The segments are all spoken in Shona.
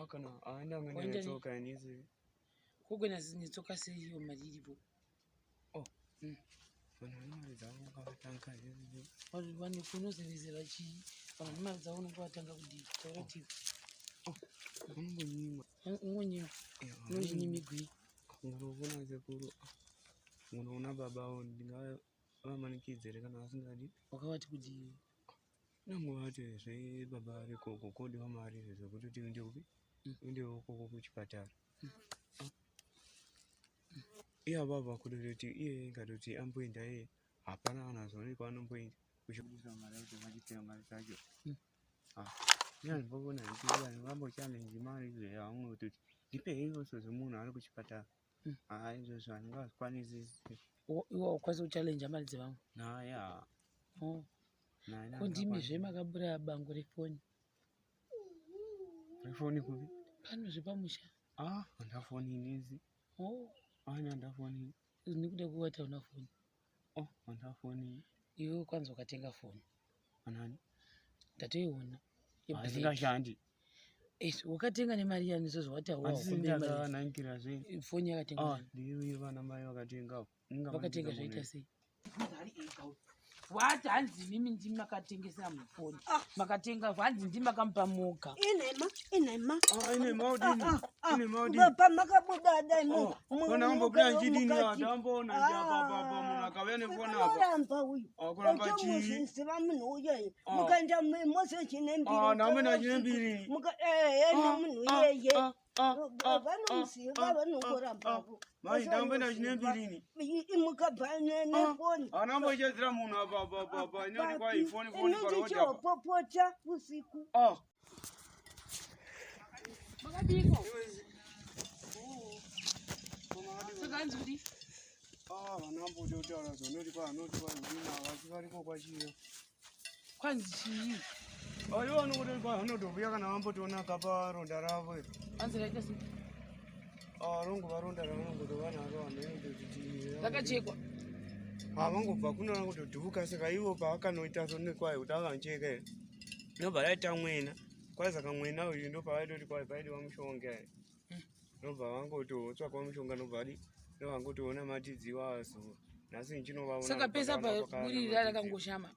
Hakana aenda ngene tsoka nizi. Kugwena zinitsoka sei yo malilipo. Oh. Mwana zangu katanka hizi. Wani kunozevizela chi. Mwana zangu kwatanga kudi. Taratibu. Mungu nyima. Mungu nyimigwi. Nguruvuna zekuru. Nguruna babao ndinga vamanikizere kana asingadi. Wakawati kudi. Nangu hati sei baba riko kodi wamari zekuti ndi ubi. Ndi uko kuchipatara. Iya baba kudureti iye ngadoti amboinda ye hapana anazoni kwanomboinda kushughuliza mara yote majitema mara zajo. Yani mbona ndiye mambo challenge mari ile ya ngutu dipe hizo sozo muna ari kuchipatara. Hizo zanga kwani zizi iwo kwazo challenge mali dzevangu na ya kundimi zvemakabura bango refoni kubi pano zvepamusha ndafoni nizi ndafoni nikuda kuwata una foni ndafoni iwe kwanza ukatenga foni anani ndatoiona isingashandi wakatenga nemari yani zozo wati nankira zve foni yakatenga ndiyo vana mai vakatenga vakatenga zvaita sei wati hanzi mimi ndimi makatengesa mufoni makatenga hanzi ndimi makamupa moka inema udini makabuda daimo ona mbokuda njidini adambona njababa muna kavene fona kuramba uyu kuramba chi siva munhu uye mukaenda mose chinembiri namwe chinembiri ena munhu yeye vanomuziva vanongoramba mai ndambe chinembiri imukabhane nefoni anambochedzera munhu apa inoti kwa ifoni inotipopota usiku makadiko sakanzi kuti vanambototaura zonoti kwanoti kwaina vachivariko kwachiyo kwanzi chii ivo anokuti kwanotovuya kana vambotonaka paronda ravo anzi raita sei rongova ronda ravanongotovanaaro vanototiti rakachekwa vangobva kunoona kutodhuka saka ivo pavakanoita sonekwayo kuti avancheka nobva raita mwena kwai saka mwena uyu ndopavaitoti kwai paidiwa mushonga nobva vangototsvakwa mushonga nobva novangotoona matidziwa azo nhasi nichinovaona saka pesa paburirira rakangoshama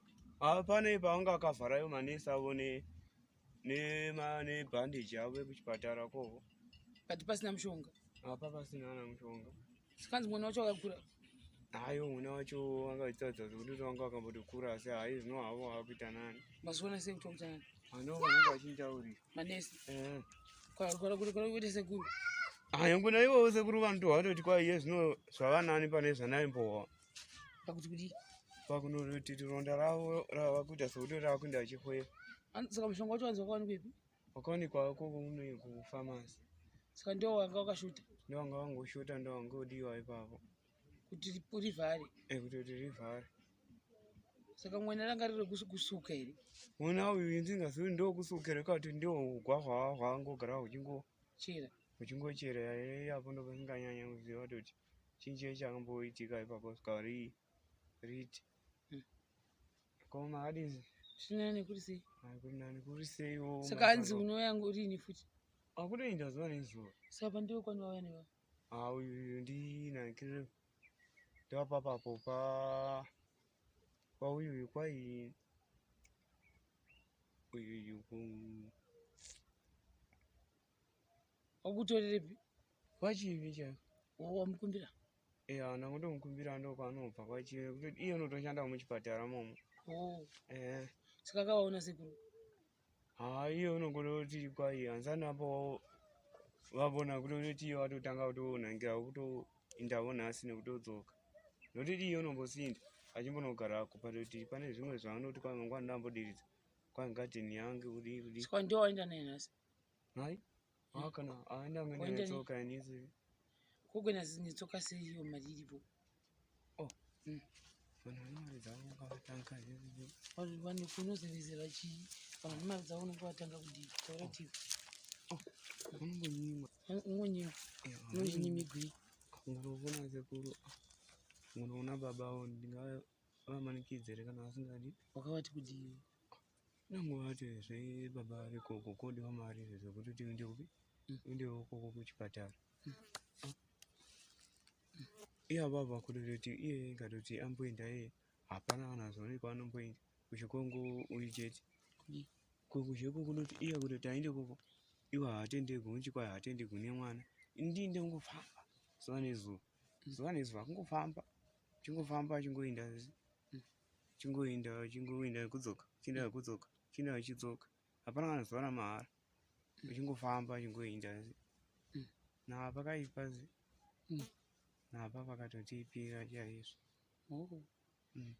pane pavanga vakavharayo manesi avo nebhandeji avo ekuchipatara kovo but pasina mushonga apa pasina ana mushonga sikanzi mwana wacho akakura hayo mwana wacho angaitsadza zvokuti vanga vakambotokura asi hai zvino havo havakuita nani mazuona sei kuti wakuita nani ano vanenge vachintaurira manesi kuita sekuru ngona ivovo sekuru vanoto vatoti kwaiye zvino zvava nani pane zvanaimbowa pakuti kuti pakunoti ronda ravo rava kuita sekuti rava kuenda achihweva saka mushonga wacho wanzi wakawanikwepi wakawanikwa kufamasi saka ndo wanga wakashuta ndovanga vangoshota ndovangodiwa ipapo kuti rivhare kuti rivhare saka mwena ranga riri kusuka here mwena uyu ndingazivi ndokusukira kuti ndo gwahwa hwangogara huchingochera yapo ndopasinganyanya kuziva toti chinchii chakamboitika ipapo saka riti koma hadisi zvinani kuri sei kunani kuri seiwo saka hanzi unoyangu rini futi akutoenda zuva nezuva saka pandiwe kwani wauya neva uyu ndinakire ndopapapo pauyuyu kwai uyuyu wakutorerepi kwachivi chaiko wamukumbira ndangotomukumbira ndokwanobva kwachivi kuti iye unotoshanda muchipatara momo saka kavaona sekuru iye unongototi kwai hanzani apo vavona kutoti iye watotanga kutonangira kutoindawo nhasi nekutodzoka nototi iye unombosinda achimbonogarako patoti pane zvimwe zvaanoti kwai mangwana ndambodiridza kwai ngadheni yange kudii saka ndo waenda naye nhasi hai kana aenda ngenetsoka nisi kugwena zinitsoka sei yo malilipo mari dzangu kavatanga hizi wani kunozevizela chi mari dzangu kwatanga kudi taratibu mungu nyimigwi ngurovuna zekuru ngurovuna babao ndinga vamanikizere kana asingadi wakawati kudi nangu vati zvei baba riko kodi wamari zvekuti ndi ubi uende ukoko kuchipatara. Iya baba kutoti iye ngatoti amboenda iye hapana kana zvone kwaanomboenda kuchikongo uicheti kucheko kunoti iya kutoti aende koko iwo haatende kunchikwai haatende kune mwana ndinde kungofamba zuva nezuva kungofamba chingoenda kudzoka chienda chidzoka hapana kana zuva ramahara uchingofamba chingoenda napa kaipasi napa pakatotipira chaizvo.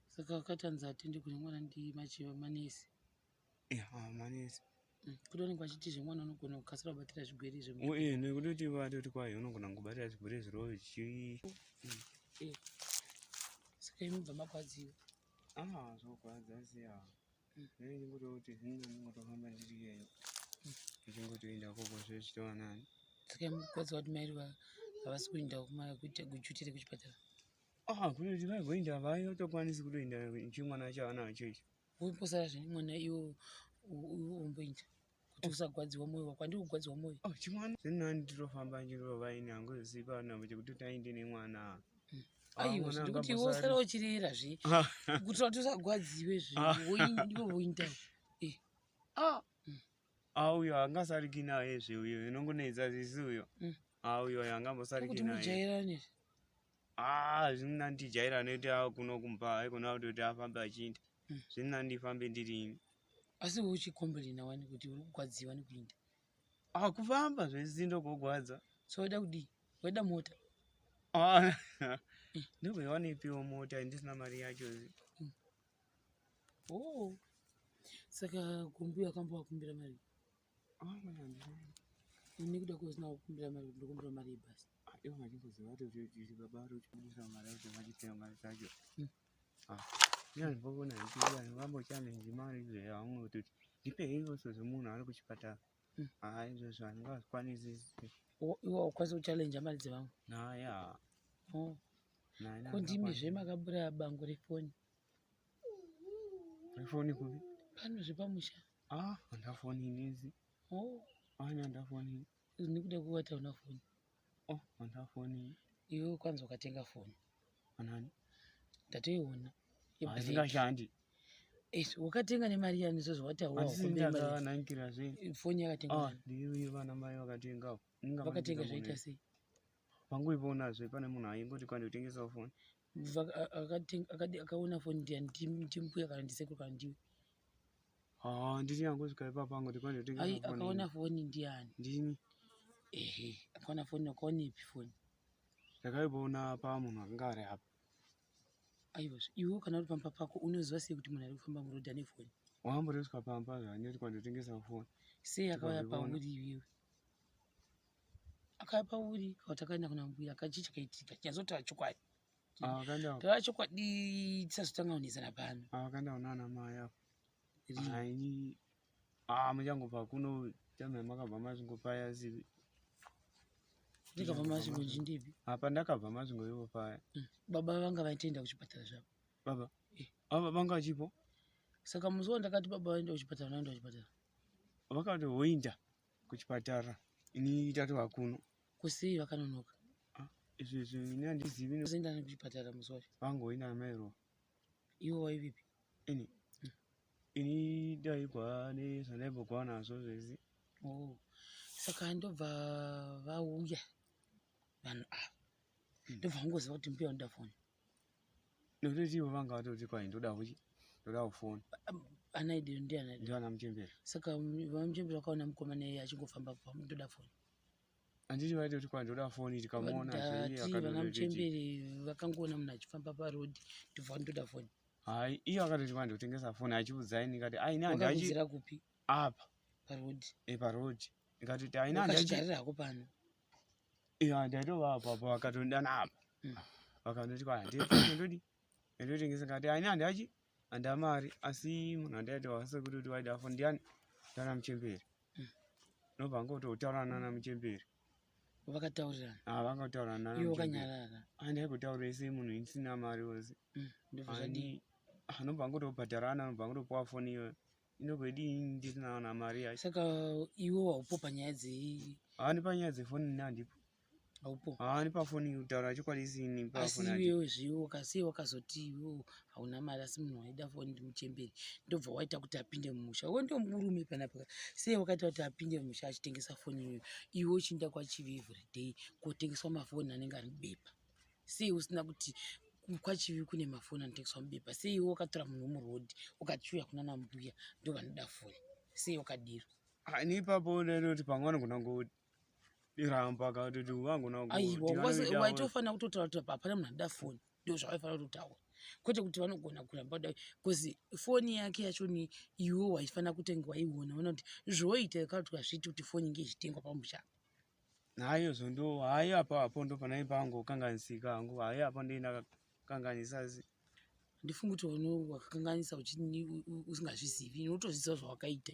Saka wakatanza atende kune mwana ndi manesi. Manesi Kutoonekwa achiti zvemwana unogona kukasira kubatira zvirwere zvemwana. Nekutoti vatoti kwai unogona kubatira zvirwere zvirove Saka imi mubva makwadziwa. zvokwadza siya ndingototi zvinongotofamba ndiri iyeyo ndichingotoenda koko zvichitova nani. Saka imi mukwadziwa kuti mairi havasi kuenda kuchutire kuchipatara. Kutoti vagoenda vaitokwanisi kutoenda chimwana chavanacho ichi woposara zvene mwana iwo umboenda kuti usagwadziwa mwoyo wako. Handi kugwadziwa mwoyo chimwana zvinani titofamba nchirovaini hangozipa namo chekuti tainde nemwana. Aiwa ndikuti iwe usara uchirera zve kuitira kuti usagwadziwe zve iwe woinda uyo angasariki naye zve uyo inongonedza zvisi uyo uyo angambosariki naye mujairane zvinandijaira nekuti akuno kumba aikona kutoti afambe achiinda zvinandifambe ndirini. Asi uchikomberena wani kuti uri kugwadziwa nekuinda kufamba zvesindo kugwadza. So wada kudii? Wada mota? Ndobva wanepiwo mota ndisina mari yacho. Saka kumbuya akambowakumbira mari nekuda kusina kukumbira mari ndokumbira mari yebhasi. Ivo vachimboziva kuti baba ari kuchibudisa mari kuti vachitenga mari dzacho. Ndinazvimboona ndichiyani vambochanenji mari zvehamwe kutoti ndipei ivoso zvemunhu ari kuchipatara. Izvozvo handingazvikwanisi. Iwe haukwanisi kuchalenja mari dzevamwe? Naya kundimi zvemakabura bango refoni. Refoni kupi? Pano zvepamusha. Handafoni nezi. Handafoni. Nekuda kuwata una foni. Handafoni. Iwe kwanza ukatenga foni. Anani? Ndatoiona. Zingashandi. Wakatenga nemari yani izvozvo wati haunankira zve foni yakatenga. Ndiyo vana mai vakatengawo. Vakatenga zvaita sei? Pangoiona zve pane munhu aingoti kwandotengesa foni. Akaona foni ndiani? Ndimbuya kana ndisekuru kana ndiwe? Ndiri yangosvika ipapo angoti kwandotengesa foni. Akaona foni ndiani? Ndini. Akaona foni. Wakaonepi foni? Ndakaiona pamunhu akanga ari apa. Aiwa, iwe kana uri pamba pako unoziva sei kuti munhu ari kufamba murodhi ane foni? Wamboreswa pamba zvandoti kwandotengesa foni. Sei akauya pauri iwewe? Akauya pauri kautakaenda kuna mbuya akachicha kaitika chazotava chokwadi. Tava chokwadi tisazotanga kunetsana pano. Akaenda kunana mai apo. Muchangobva kuno tamai makabva masvingopaya zivi. Ndikabva masvingo njindipi? Pandakabva masvingo ivo paya. Baba vanga vaitoenda kuchipatara zvavo. Baba? Vanga chipo? Saka musi wandakati baba vaenda kuchipatara naenda kuchipatara. Vakati woinda kuchipatara ini tatova kuno. Kusei vakanonoka? Izvi ini handizivi. Uzoenda kuchipatara musi wacho? Vangoenda namairo. Iwo waivipi? Ini daigwa nezvandaimbogawa nazvo zvese. Saka ndobva vauya vanhu ava ndobva vangoziva kuti mbuya unoda foni. Nokutoti ivo vanga vatoti kwai ndoda kufoni. Ana idiro ndiana? Ndiana Muchembere. Saka vamuchembere vakaona mukomana iye achingofamba ndoda foni. Handiti vaitoti kwai ndoda foni tikamuona vana Muchembere vakangoona munhu achifamba parodhi ndobva ndoda foni. Iye akatoti kwai ndotengesa foni achiudzai ndikati wakaudzira kupi? Apa parodhi. Parodhi. Ikatoti wakachigarira hako pano. Ndaitova apapo vakatondana apa. Vakandoti kwai ndotengesa ngati handachi handamari asi munhu andaiti wasekuti waida foni ndiani? Ndiana Muchembere. Nobva ngototaura nana Muchembere. Vakataurirana? Vakataurirana. Iwe wakanyarara? Handaikutaura sei munhu ndisina mari wose. Nobva ngotobhadharana nobva ngotopuwa foni iyoyo. inobedi ndisina na Maria. Saka iwo haupo panyaya dze. Ani panyaya dzefoni nandipo. Haupo. Ani pafoni utaura chokwadi ni pafoni. Asi iwewe zviwo kasi wakazoti iwo hauna mari asi munhu waida foni ndimuchemberi ndobva waita kuti apinde mumusha. Wewe ndio murume panapa. Sei wakaita kuti apinde mumusha achitengesa foni iyoyo. Iwo chinda kwachivi every day kotengeswa mafoni anenge ari mubepa. Sei usina kuti kwachivi kune mafoni anotengeswa mubepa. Sei iwo wakatora munhu womurodhi ukachiuya kuna nambuya ndo vanoda foni. Sei wakadiro. Ani papo ndoti pangwana kunango iramba kuti wangu na aiwa waitofana kutotaura kuti hapana munhu anoda foni ndio zvavaifana kutotaura kwete kuti vanogona kuramba kuda because foni yake yacho ni iwo waifana kutenga waiona ona kuti zvoita kana tukazviti kuti foni inge ichitengwa pamusha. Hayo zondo hayo apo ndo pana ipango kanganisika hangu hayo apo ndina kanganisa ndifunga kuti uno wakakanganisa uchini usingazvizivi unotozvisa zvawakaita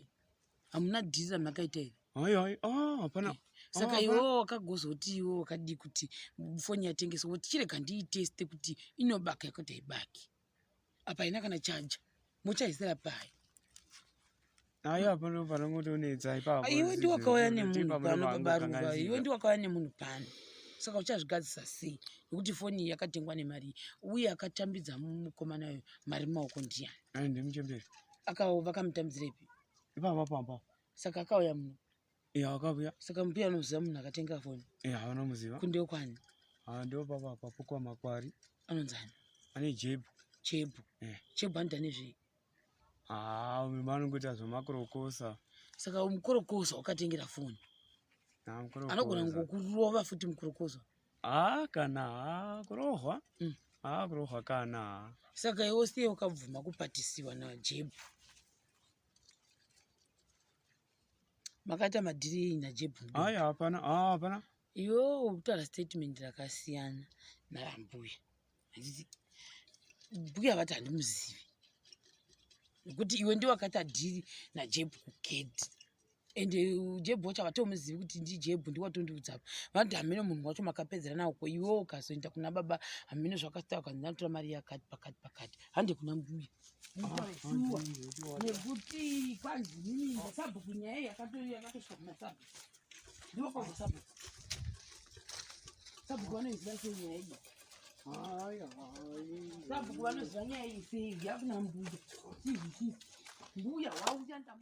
hamuna dhira makaita hivi. Hayo hapana. Saka iwo wakagozoti iwo wakadi kuti foni yatengeswa kuti chirega ndiiteste kuti inobaka yakuti haibaki. Apa ina kana charger muchaisira pai. Hayo apo ndo panongotonedza ipapo. Iwe ndi wakauya nemunhu pano paruva. Iwe ndi wakauya nemunhu pano. Saka uchazvigadzisa sei nekuti foni yakatengwa nemari uye akatambidza mukomana nayo mari maoko ndiyani. Ai ndimuchemberi. Vakamutambidzira ipi? Ipapo. Saka akauya muno. Akabuya. Saka mupia anoziva munhu akatenga foni. Vanomuziva. Kundiyo kwani? Ndo papo kwa Makwari. Anonzani? Ane Jebhu. Jebhu anoita nezvei? Vanongoti azvomakorokosa. Saka mukorokosa wakatengera foni. Anogona ngokurova futi mukorokosa. Kana kurohwa. Kurohwa kana. Saka iwo sei wakabvuma kupatisiwa naJebhu. Makaita madhiri naJebhu. Hapana. Iwo utaura statement rakasiyana narambuya. Mbuya vati handimuzivi. Nekuti iwe ndiwe wakaita dhiri naJebhu kugedhi. Ende Jebhu wacho havatomuzivi kuti ndiJebhu ndiwatondiudzapo. Vanoti hamene munhu wacho makapedzera nawo ko iwo ukazoenda kuna baba hamene zvakasita ukanzanatora mari yakati pakati. Hande kuna mbuya. Nekuti kwanzi nini sabhuku nyaya yakatosvika kuna sabhuku. Ndiwo kwa sabhuku. Sabhuku vanoziva sei nyaya iyi. Sabhuku vanoziva nyaya iyi sei yakuna mbuya. Mbuya wauya